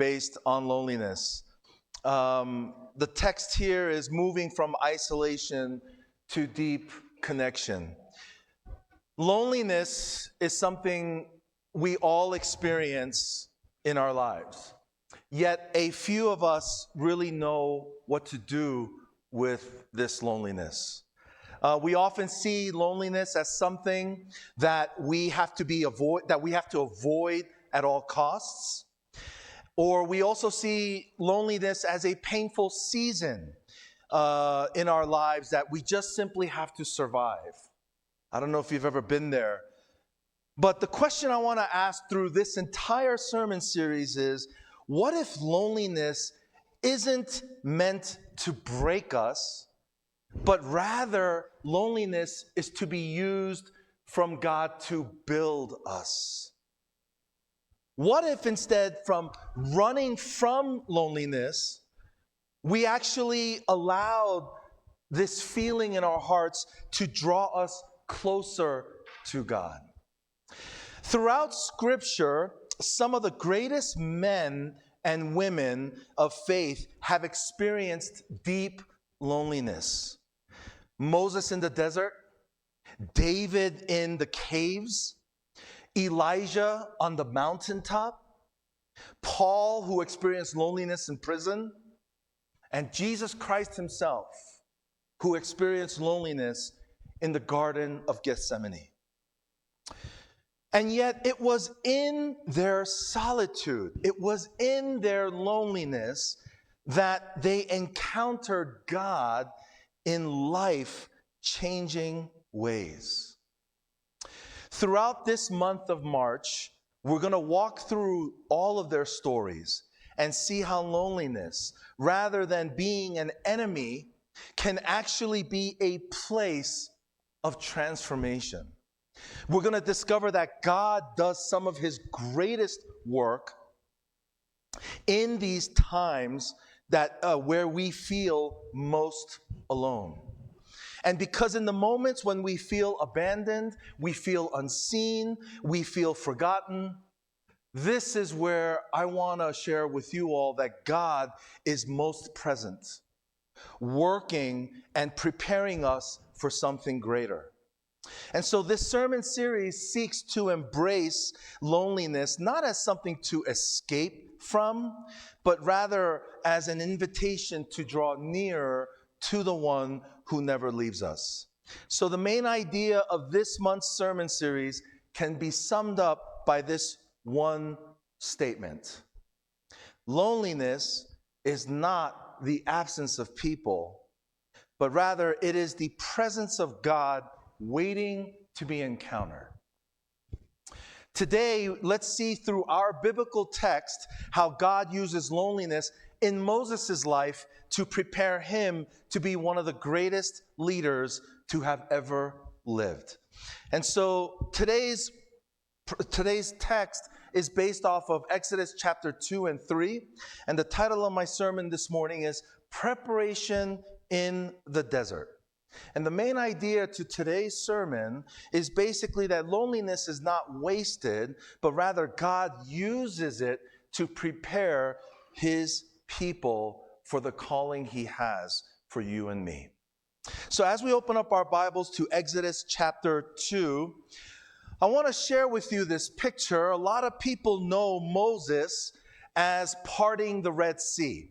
based on loneliness. The text here is moving from isolation to deep connection. Loneliness is something we all experience in our lives. Yet a few of us really know what to do with this loneliness. We often see loneliness as something that we have to avoid at all costs. Or we also see loneliness as a painful season in our lives that we just simply have to survive. I don't know if you've ever been there. But the question I want to ask through this entire sermon series is, what if loneliness isn't meant to break us, but rather loneliness is to be used from God to build us? What if instead from running from loneliness, we actually allowed this feeling in our hearts to draw us closer to God? Throughout Scripture, some of the greatest men and women of faith have experienced deep loneliness. Moses in the desert, David in the caves, Elijah on the mountaintop, Paul who experienced loneliness in prison, and Jesus Christ himself who experienced loneliness in the Garden of Gethsemane. And yet it was in their solitude, it was in their loneliness that they encountered God in life-changing ways. Throughout this month of March, we're going to walk through all of their stories and see how loneliness, rather than being an enemy, can actually be a place of transformation. We're going to discover that God does some of his greatest work in these times that where we feel most alone. And because in the moments when we feel abandoned, we feel unseen, we feel forgotten, this is where I want to share with you all that God is most present, working and preparing us for something greater. And so this sermon series seeks to embrace loneliness not as something to escape from, but rather as an invitation to draw nearer to the one who never leaves us. So the main idea of this month's sermon series can be summed up by this one statement. Loneliness is not the absence of people, but rather it is the presence of God waiting to be encountered. Today, let's see through our biblical text how God uses loneliness in Moses' life to prepare him to be one of the greatest leaders to have ever lived. And so today's text is based off of Exodus chapter 2 and 3. And the title of my sermon this morning is Preparation in the Desert. And the main idea to today's sermon is basically that loneliness is not wasted, but rather God uses it to prepare his people for the calling he has for you and me. So as we open up our Bibles to Exodus chapter 2, I want to share with you this picture. A lot of people know Moses as parting the Red Sea.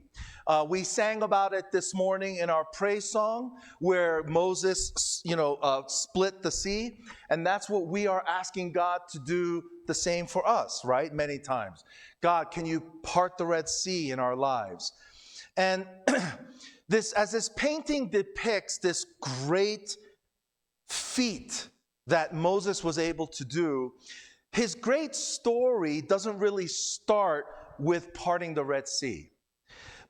We sang about it this morning in our praise song where Moses, split the sea. And that's what we are asking God to do the same for us, right? Many times. God, can you part the Red Sea in our lives? And as this painting depicts this great feat that Moses was able to do, his great story doesn't really start with parting the Red Sea,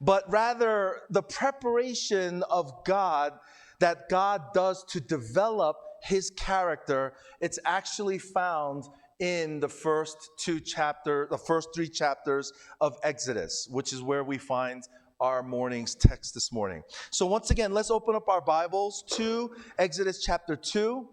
but rather the preparation of God that God does to develop his character. It's actually found in the first three chapters of Exodus, which is where we find our morning's text this morning. So once again, let's open up our Bibles to Exodus chapter 2.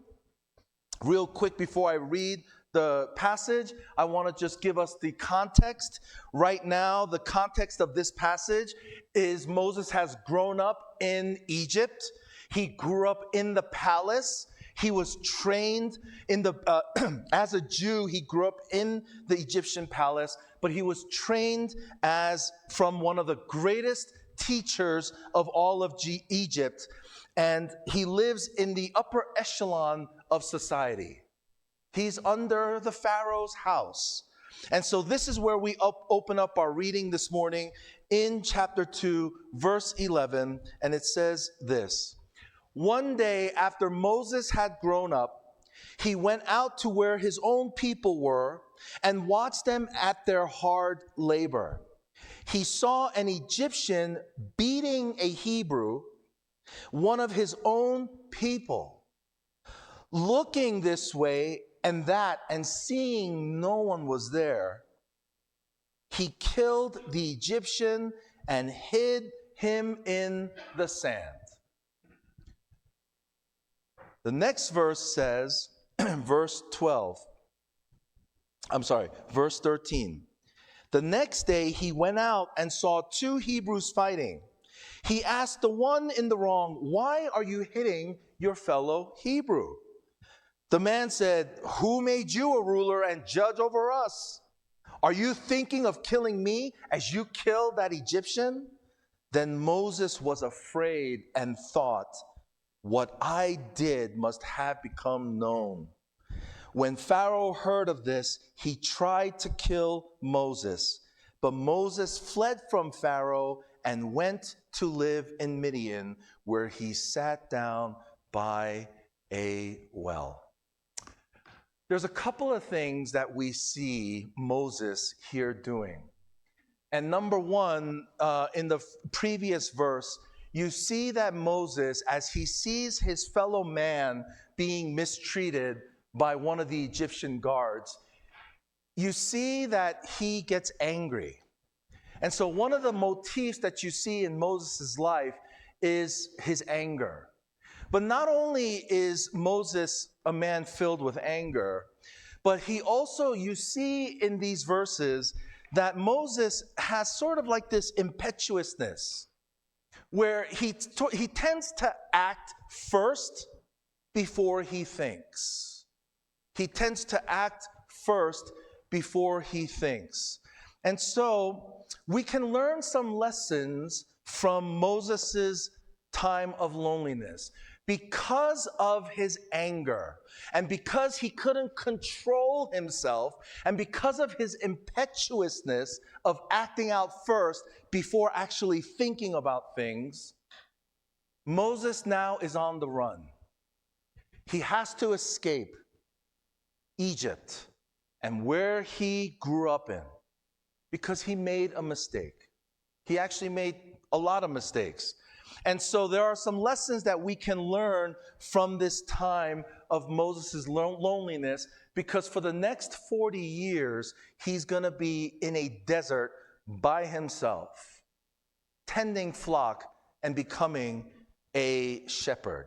Real quick before I read the passage, I want to just give us the context. Right now, the context of this passage is Moses has grown up in Egypt. He grew up in the palace. He was trained in the as a Jew. He grew up in the Egyptian palace, but he was trained as from one of the greatest teachers of all of Egypt, and he lives in the upper echelon of society. He's under the Pharaoh's house. And so this is where we open up our reading this morning in chapter 2, verse 11, and it says this: One day after Moses had grown up, he went out to where his own people were and watched them at their hard labor. He saw an Egyptian beating a Hebrew, one of his own people. Looking this way and that, and seeing no one was there, he killed the Egyptian and hid him in the sand. The next verse says, verse 13. The next day he went out and saw two Hebrews fighting. He asked the one in the wrong, "Why are you hitting your fellow Hebrew?" The man said, "Who made you a ruler and judge over us? Are you thinking of killing me as you killed that Egyptian?" Then Moses was afraid and thought, "What I did must have become known." When Pharaoh heard of this, he tried to kill Moses. But Moses fled from Pharaoh and went to live in Midian, where he sat down by a well. There's a couple of things that we see Moses here doing. And number one, in the previous verse, you see that Moses, as he sees his fellow man being mistreated by one of the Egyptian guards, you see that he gets angry. And so one of the motifs that you see in Moses' life is his anger. But not only is Moses a man filled with anger, but he also, you see in these verses, that Moses has sort of like this impetuousness, where he tends to act first before he thinks. He tends to act first before he thinks. And so we can learn some lessons from Moses' time of loneliness. Because of his anger, and because he couldn't control himself, and because of his impetuousness of acting out first before actually thinking about things, Moses now is on the run. He has to escape Egypt and where he grew up in, because he made a mistake. He actually made a lot of mistakes. And so there are some lessons that we can learn from this time of Moses' loneliness, because for the next 40 years, he's going to be in a desert by himself, tending flock and becoming a shepherd.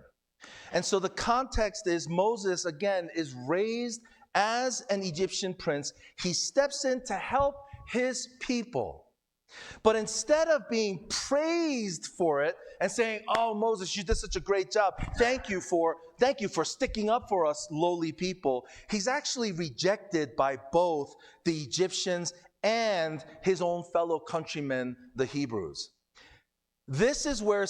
And so the context is Moses, again, is raised as an Egyptian prince. He steps in to help his people. But instead of being praised for it and saying, "Oh, Moses, you did such a great job. Thank you for sticking up for us lowly people," he's actually rejected by both the Egyptians and his own fellow countrymen, the Hebrews. This is where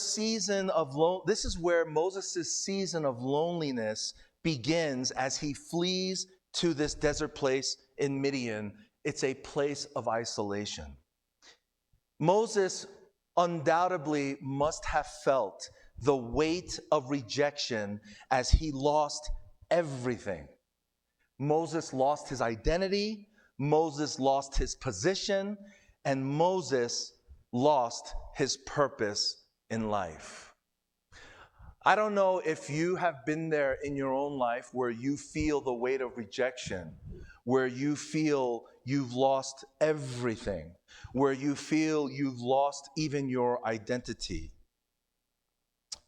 Moses' season of loneliness begins, as he flees to this desert place in Midian. It's a place of isolation. Moses undoubtedly must have felt the weight of rejection as he lost everything. Moses lost his identity, Moses lost his position, and Moses lost his purpose in life. I don't know if you have been there in your own life where you feel the weight of rejection, where you feel you've lost everything, where you feel you've lost even your identity.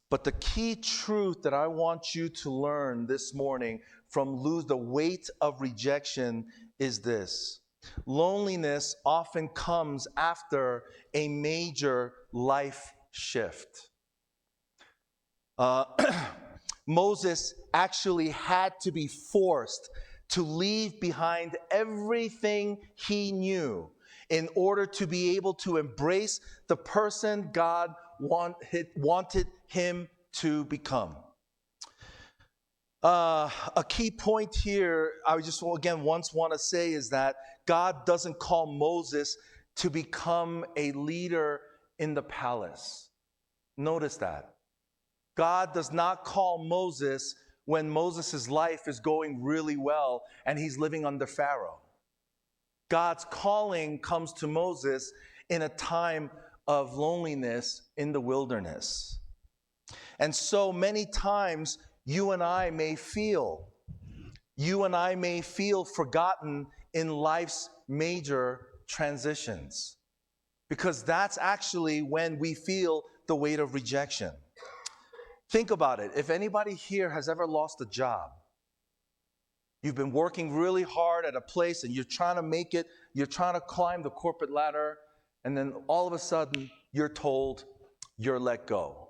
But the key truth that I want you to learn this morning the weight of rejection is this. Loneliness often comes after a major life shift. Moses actually had to be forced to leave behind everything he knew in order to be able to embrace the person God wanted him to become. A key point here, I just again once want to say, is that God doesn't call Moses to become a leader in the palace. Notice that. God does not call Moses when Moses' life is going really well and he's living under Pharaoh. God's calling comes to Moses in a time of loneliness in the wilderness. And so many times you and I may feel forgotten in life's major transitions, because that's actually when we feel the weight of rejection. Think about it. If anybody here has ever lost a job, you've been working really hard at a place and you're trying to make it, you're trying to climb the corporate ladder, and then all of a sudden you're told you're let go.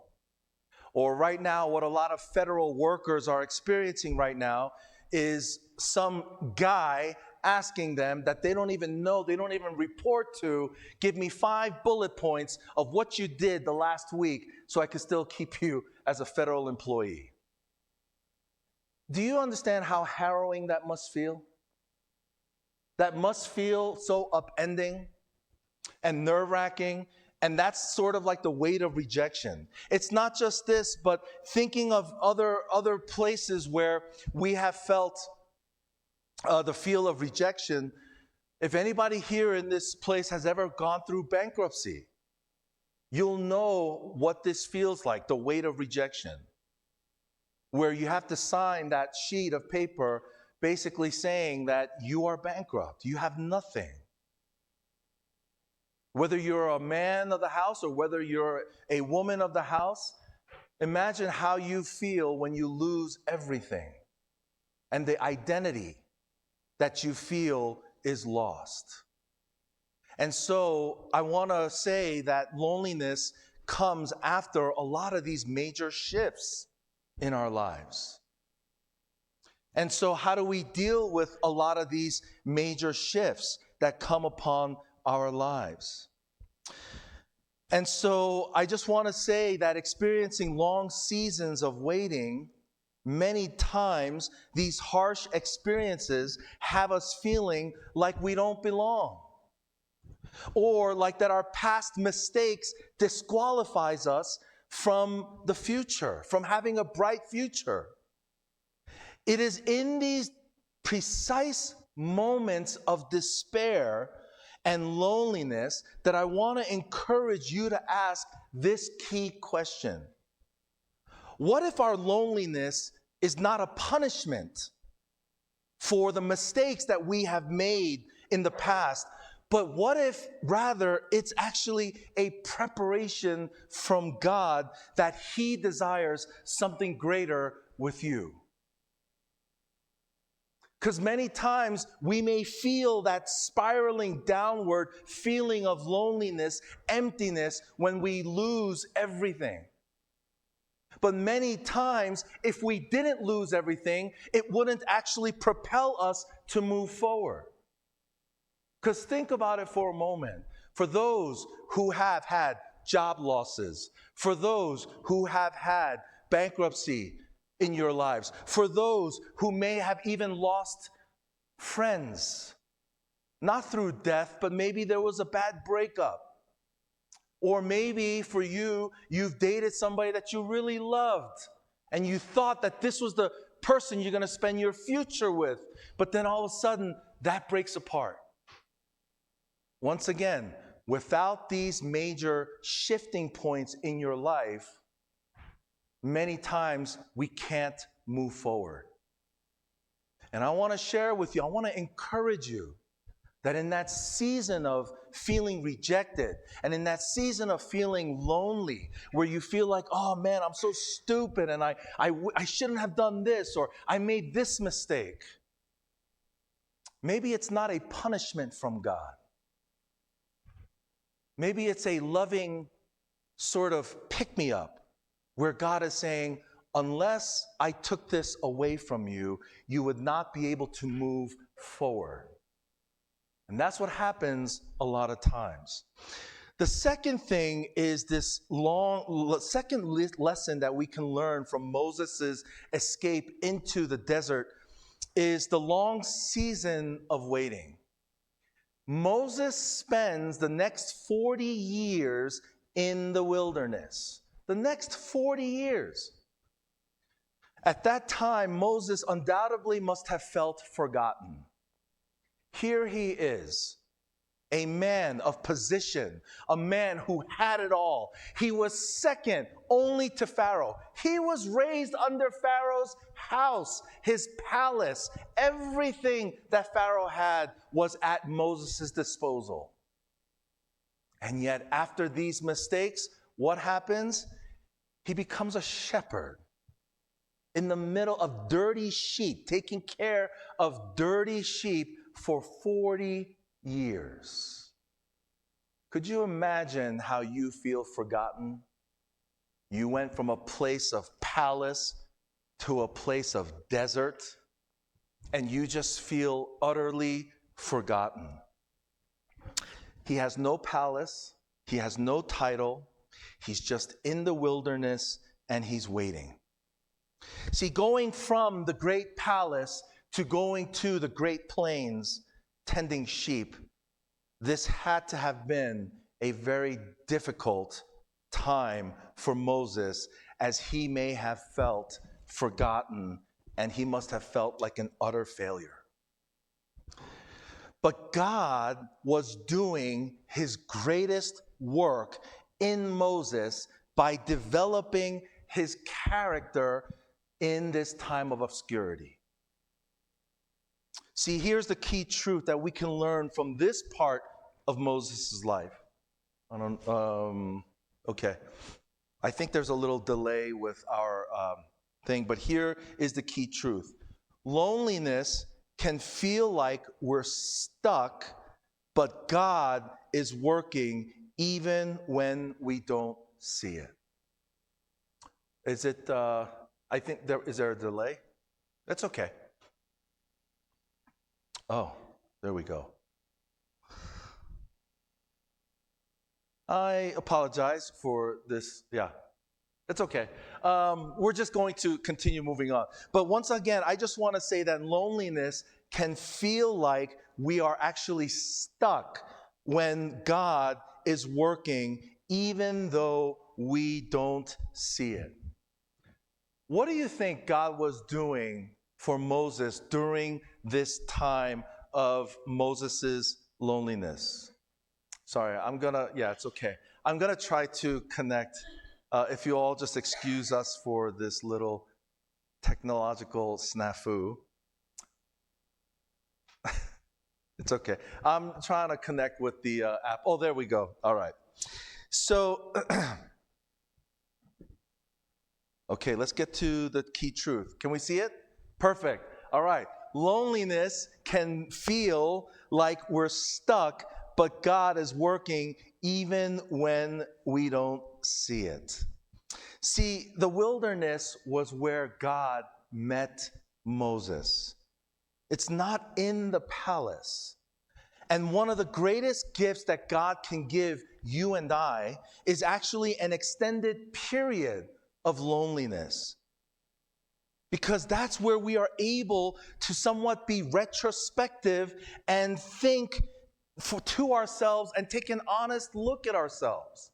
Or right now, what a lot of federal workers are experiencing right now is some guy asking them that they don't even know, they don't even report to, give me 5 bullet points of what you did the last week so I can still keep you as a federal employee. Do you understand how harrowing that must feel? That must feel so upending and nerve-wracking. And that's sort of like the weight of rejection. It's not just this, but thinking of other places where we have felt the feel of rejection. If anybody here in this place has ever gone through bankruptcy, you'll know what this feels like, the weight of rejection, where you have to sign that sheet of paper basically saying that you are bankrupt, you have nothing. Whether you're a man of the house or whether you're a woman of the house, imagine how you feel when you lose everything and the identity that you feel is lost. And so I want to say that loneliness comes after a lot of these major shifts in our lives. And so how do we deal with a lot of these major shifts that come upon our lives? And so I just want to say that experiencing long seasons of waiting, many times these harsh experiences have us feeling like we don't belong, or like that our past mistakes disqualifies us from the future, from having a bright future. It is in these precise moments of despair and loneliness that I want to encourage you to ask this key question. What if our loneliness is not a punishment for the mistakes that we have made in the past, but what if rather it's actually a preparation from God that He desires something greater with you? Because many times we may feel that spiraling downward feeling of loneliness, emptiness, when we lose everything. But many times, if we didn't lose everything, it wouldn't actually propel us to move forward. Because think about it for a moment. For those who have had job losses, for those who have had bankruptcy in your lives, for those who may have even lost friends, not through death, but maybe there was a bad breakup. Or maybe for you, you've dated somebody that you really loved, and you thought that this was the person you're going to spend your future with, but then all of a sudden, that breaks apart. Once again, without these major shifting points in your life, many times we can't move forward. And I want to share with you, I want to encourage you That in that season of feeling rejected and in that season of feeling lonely, where you feel like, oh man, I'm so stupid and I shouldn't have done this, or I made this mistake. Maybe it's not a punishment from God. Maybe it's a loving sort of pick-me-up where God is saying, unless I took this away from you, you would not be able to move forward. And that's what happens a lot of times. The second thing is this second lesson that we can learn from Moses' escape into the desert is the long season of waiting. Moses spends the next 40 years in the wilderness. The next 40 years. At that time, Moses undoubtedly must have felt forgotten. Here he is, a man of position, a man who had it all. He was second only to Pharaoh. He was raised under Pharaoh's house, his palace. Everything that Pharaoh had was at Moses' disposal. And yet, after these mistakes, what happens? He becomes a shepherd in the middle of dirty sheep, taking care of dirty sheep for 40 years. Could you imagine how you feel forgotten? You went from a place of palace to a place of desert, and you just feel utterly forgotten. He has no palace, he has no title, he's just in the wilderness and he's waiting. See, going from the great palace to going to the great plains, tending sheep, this had to have been a very difficult time for Moses, as he may have felt forgotten and he must have felt like an utter failure. But God was doing his greatest work in Moses by developing his character in this time of obscurity. See, here's the key truth that we can learn from this part of Moses' life. Okay. I think there's a little delay with our thing, but here is the key truth. Loneliness can feel like we're stuck, but God is working even when we don't see it. Is it, I think, is there a delay? That's okay. Oh, there we go. I apologize for this. Yeah, it's okay. We're just going to continue moving on. But once again, I just want to say that loneliness can feel like we are actually stuck when God is working, even though we don't see it. What do you think God was doing for Moses during this time of Moses' loneliness? Sorry, it's okay. I'm going to try to connect. If you all just excuse us for this little technological snafu. It's okay. I'm trying to connect with the app. Oh, there we go. All right. So, okay, let's get to the key truth. Can we see it? Perfect. All right. Loneliness can feel like we're stuck, but God is working even when we don't see it. See, the wilderness was where God met Moses. It's not in the palace. And one of the greatest gifts that God can give you and I is actually an extended period of loneliness. Because that's where we are able to somewhat be retrospective and think to ourselves and take an honest look at ourselves.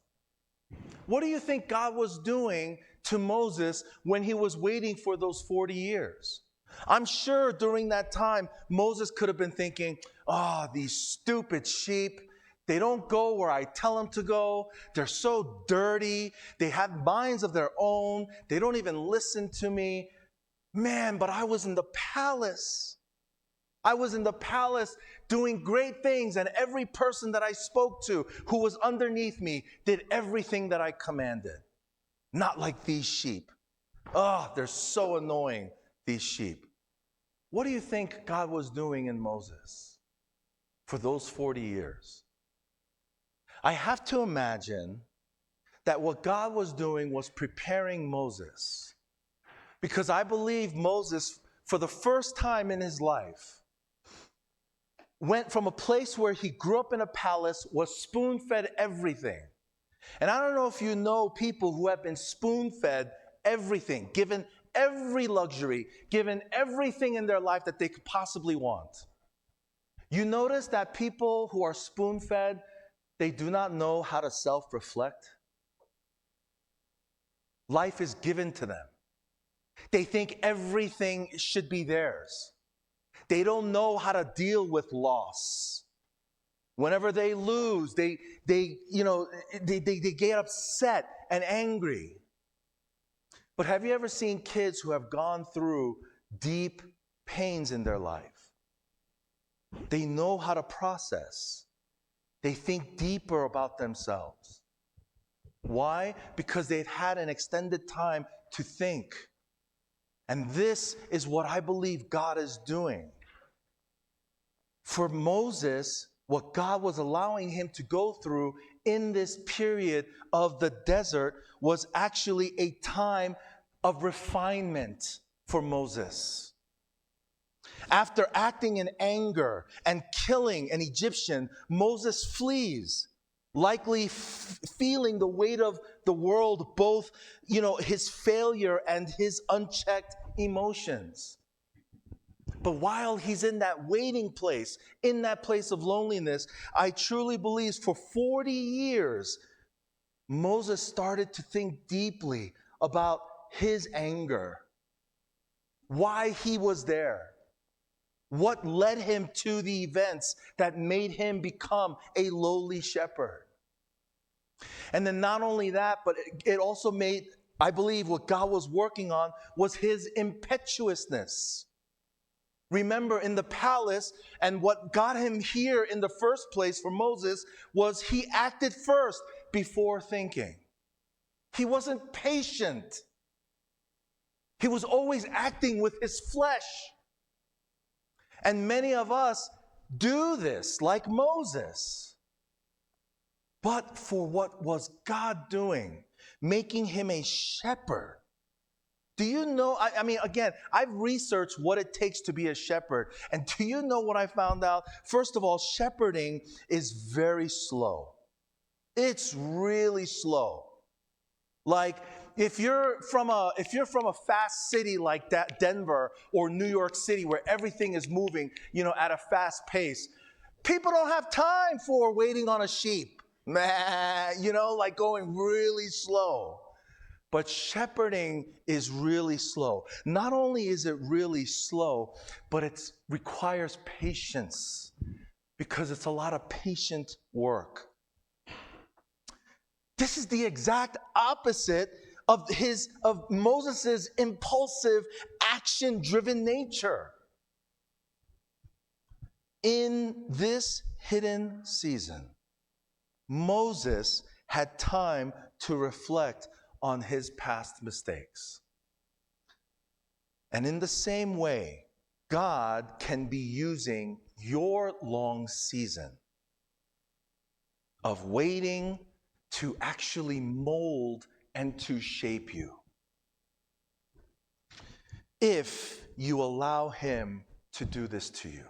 What do you think God was doing to Moses when he was waiting for those 40 years? I'm sure during that time, Moses could have been thinking, these stupid sheep, they don't go where I tell them to go. They're so dirty. They have minds of their own. They don't even listen to me. Man, but I was in the palace. I was in the palace doing great things, and every person that I spoke to who was underneath me did everything that I commanded. Not like these sheep. Oh, they're so annoying, these sheep. What do you think God was doing in Moses for those 40 years? I have to imagine that what God was doing was preparing Moses. Because I believe Moses, for the first time in his life, went from a place where he grew up in a palace, was spoon-fed everything. And I don't know if you know people who have been spoon-fed everything, given every luxury, given everything in their life that they could possibly want. You notice that people who are spoon-fed, they do not know how to self-reflect. Life is given to them. They think everything should be theirs. They don't know how to deal with loss. Whenever they lose, they get upset and angry. But have you ever seen kids who have gone through deep pains in their life? They know how to process. They think deeper about themselves. Why? Because they've had an extended time to think. And this is what I believe God is doing. For Moses, what God was allowing him to go through in this period of the desert was actually a time of refinement for Moses. After acting in anger and killing an Egyptian, Moses flees, likely feeling the weight of the world, both, his failure and his unchecked emotions. But while he's in that waiting place, in that place of loneliness, I truly believe for 40 years, Moses started to think deeply about his anger, why he was there, what led him to the events that made him become a lowly shepherd. And then not only that, but it also made, I believe, what God was working on was his impetuousness. Remember, in the palace, and what got him here in the first place for Moses was he acted first before thinking. He wasn't patient. He was always acting with his flesh. And many of us do this, like Moses. But for what was God doing? Making him a shepherd. Do you know, again, I've researched what it takes to be a shepherd. And do you know what I found out? First of all, shepherding is very slow. It's really slow. Like, if you're from a fast city like that, Denver or New York City, where everything is moving, at a fast pace, people don't have time for waiting on a sheep. Like going really slow. But shepherding is really slow. Not only is it really slow, but it requires patience because it's a lot of patient work. This is the exact opposite of Moses' impulsive, action-driven nature. In this hidden season, Moses had time to reflect on his past mistakes. And in the same way, God can be using your long season of waiting to actually mold and to shape you, if you allow him to do this to you.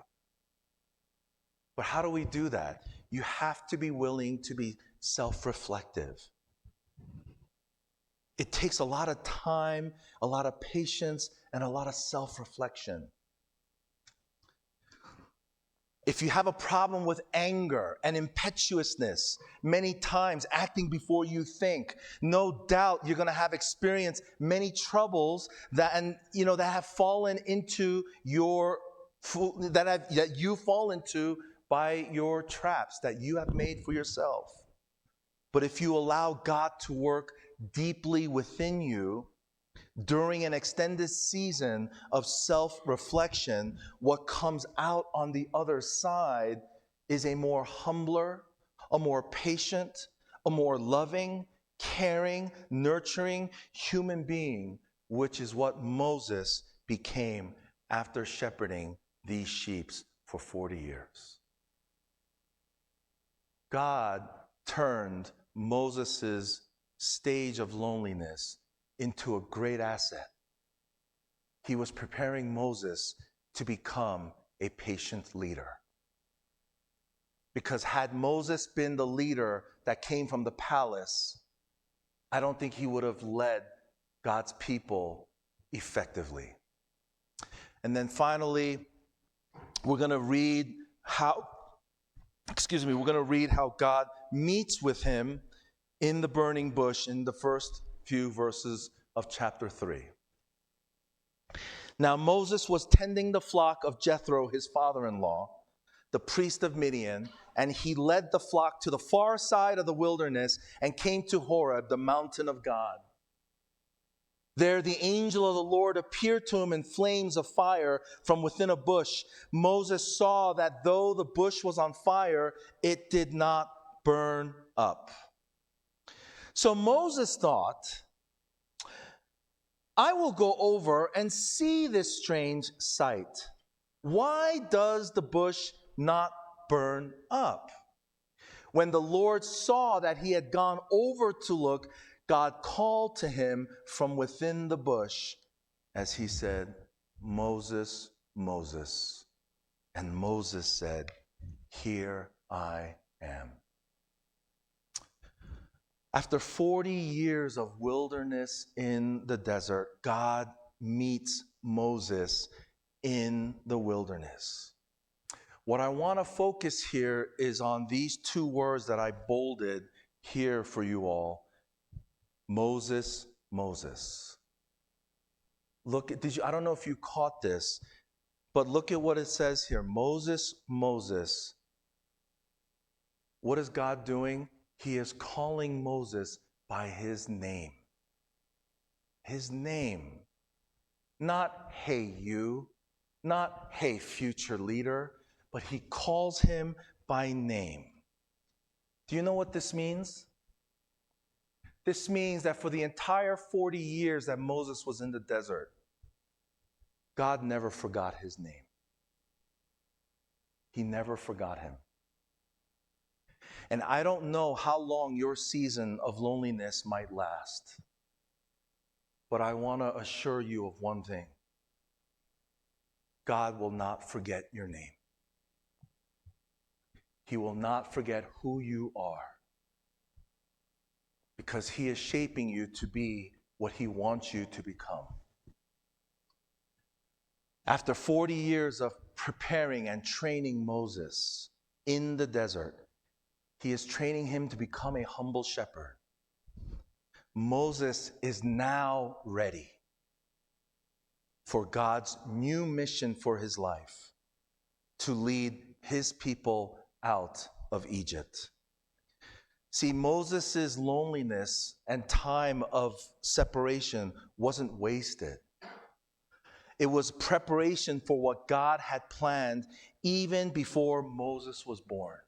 But how do we do that? You have to be willing to be self-reflective. It takes a lot of time, a lot of patience, and a lot of self-reflection. If you have a problem with anger and impetuousness, many times acting before you think, no doubt you're going to have experienced many troubles that have fallen into that you fall into by your traps that you have made for yourself. But if you allow God to work deeply within you, during an extended season of self-reflection, what comes out on the other side is a more humbler, a more patient, a more loving, caring, nurturing human being, which is what Moses became after shepherding these sheep for 40 years. God turned Moses' stage of loneliness into a great asset. He was preparing Moses to become a patient leader. Because had Moses been the leader that came from the palace, I don't think he would have led God's people effectively. And then finally, we're going to read how God meets with him in the burning bush in the first few verses of chapter 3. Now Moses was tending the flock of Jethro, his father-in-law, the priest of Midian, and he led the flock to the far side of the wilderness and came to Horeb, the mountain of God. There the angel of the Lord appeared to him in flames of fire from within a bush. Moses saw that though the bush was on fire, it did not burn up. So Moses thought, I will go over and see this strange sight. Why does the bush not burn up? When the Lord saw that he had gone over to look, God called to him from within the bush as he said, Moses, Moses. And Moses said, here I am. After 40 years of wilderness in the desert, God meets Moses in the wilderness. What I want to focus here is on these two words that I bolded here for you all. Moses, Moses. Look, I don't know if you caught this, but look at what it says here. Moses, Moses. What is God doing? He is calling Moses by his name. His name. Not, hey, you. Not, hey, future leader. But he calls him by name. Do you know what this means? This means that for the entire 40 years that Moses was in the desert, God never forgot his name. He never forgot him. And I don't know how long your season of loneliness might last, but I want to assure you of one thing. God will not forget your name. He will not forget who you are, because he is shaping you to be what he wants you to become. After 40 years of preparing and training Moses in the desert, he is training him to become a humble shepherd. Moses is now ready for God's new mission for his life, to lead his people out of Egypt. See, Moses' loneliness and time of separation wasn't wasted. It was preparation for what God had planned even before Moses was born.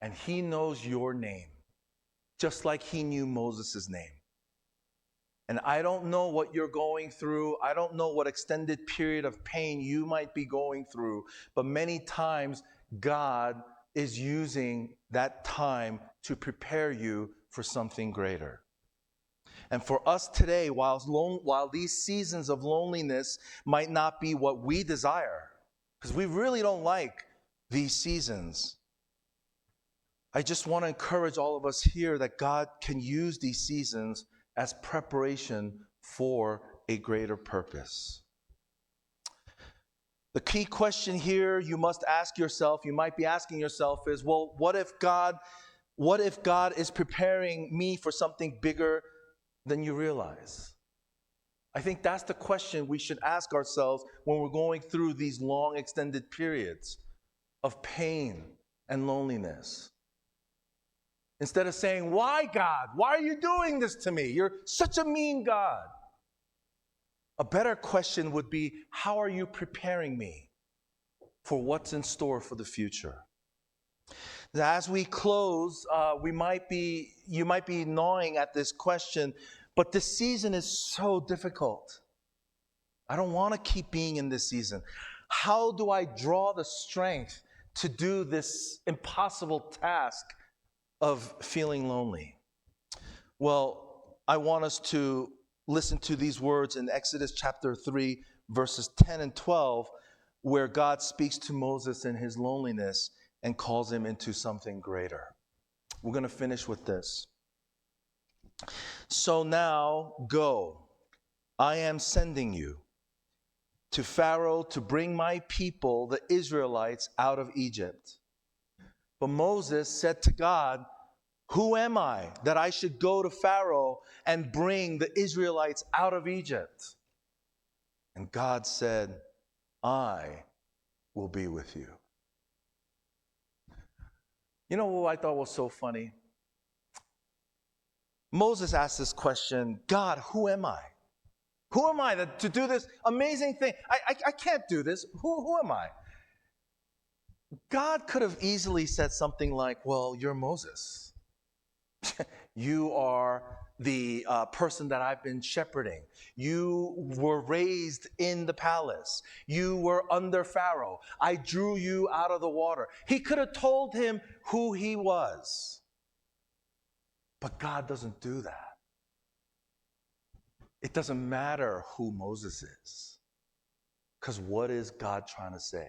And he knows your name, just like he knew Moses' name. And I don't know what you're going through. I don't know what extended period of pain you might be going through. But many times, God is using that time to prepare you for something greater. And for us today, while these seasons of loneliness might not be what we desire, because we really don't like these seasons, I just want to encourage all of us here that God can use these seasons as preparation for a greater purpose. The key question here you must ask yourself, you might be asking yourself is, well, what if God is preparing me for something bigger than you realize? I think that's the question we should ask ourselves when we're going through these long extended periods of pain and loneliness. Instead of saying, why God? Why are you doing this to me? You're such a mean God. A better question would be, how are you preparing me for what's in store for the future? As we close, you might be gnawing at this question, but this season is so difficult. I don't want to keep being in this season. How do I draw the strength to do this impossible task of feeling lonely? Well, I want us to listen to these words in Exodus chapter 3, verses 10 and 12, where God speaks to Moses in his loneliness and calls him into something greater. We're going to finish with this. So now go, I am sending you to Pharaoh to bring my people, the Israelites, out of Egypt. But Moses said to God, who am I that I should go to Pharaoh and bring the Israelites out of Egypt? And God said, I will be with you. You know what I thought was so funny? Moses asked this question, God, who am I? Who am I to do this amazing thing? I can't do this. Who am I? God could have easily said something like, well, you're Moses. You are the person that I've been shepherding. You were raised in the palace. You were under Pharaoh. I drew you out of the water. He could have told him who he was. But God doesn't do that. It doesn't matter who Moses is. Because what is God trying to say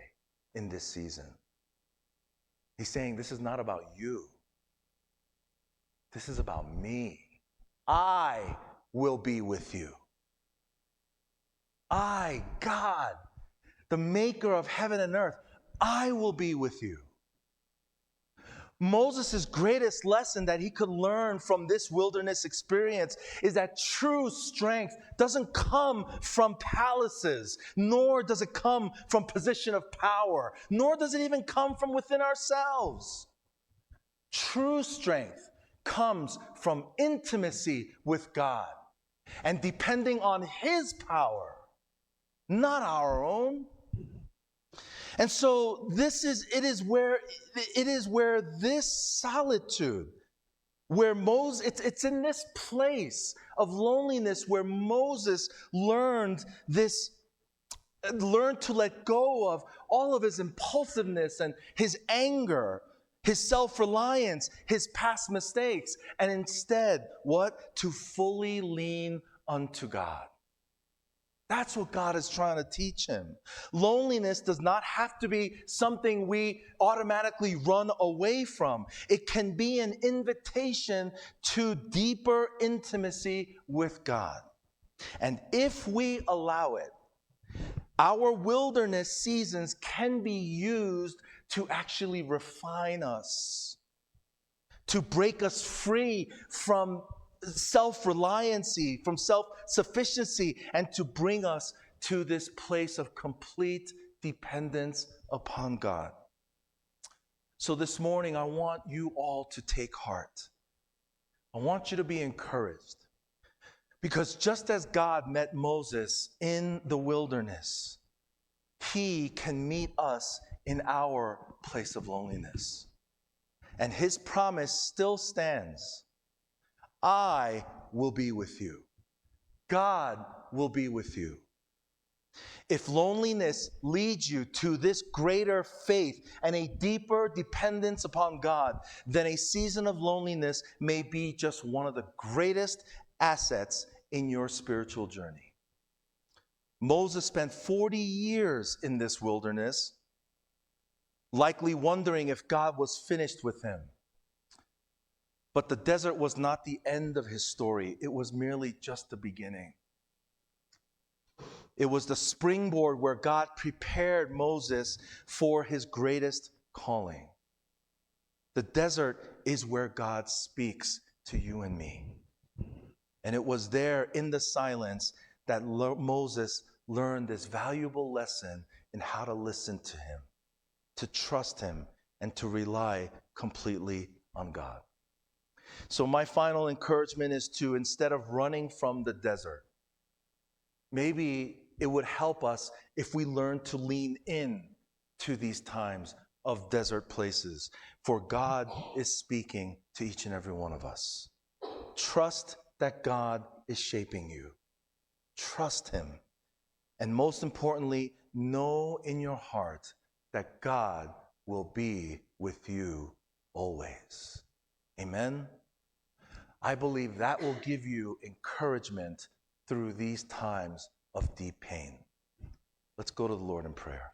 in this season? He's saying, this is not about you. This is about me. I will be with you. I, God, the maker of heaven and earth, I will be with you. Moses' greatest lesson that he could learn from this wilderness experience is that true strength doesn't come from palaces, nor does it come from position of power, nor does it even come from within ourselves. True strength comes from intimacy with God and depending on His power, not our own. And so it is where this solitude, where Moses, it's in this place of loneliness where Moses learned to let go of all of his impulsiveness and his anger, his self-reliance, his past mistakes, and instead, what? To fully lean unto God. That's what God is trying to teach him. Loneliness does not have to be something we automatically run away from. It can be an invitation to deeper intimacy with God. And if we allow it, our wilderness seasons can be used to actually refine us, to break us free from self-reliancy, from self-sufficiency, and to bring us to this place of complete dependence upon God. So this morning, I want you all to take heart. I want you to be encouraged. Because just as God met Moses in the wilderness, He can meet us in our place of loneliness. And His promise still stands. I will be with you. God will be with you. If loneliness leads you to this greater faith and a deeper dependence upon God, then a season of loneliness may be just one of the greatest assets in your spiritual journey. Moses spent 40 years in this wilderness, likely wondering if God was finished with him. But the desert was not the end of his story. It was merely just the beginning. It was the springboard where God prepared Moses for his greatest calling. The desert is where God speaks to you and me. And it was there in the silence that Moses learned this valuable lesson in how to listen to him, to trust him, and to rely completely on God. So my final encouragement is to, instead of running from the desert, Maybe it would help us if we learn to lean in to these times of desert places, for God is speaking to each and every one of us. Trust that God is shaping you. Trust Him. And most importantly, know in your heart that God will be with you always. Amen? I believe that will give you encouragement through these times of deep pain. Let's go to the Lord in prayer.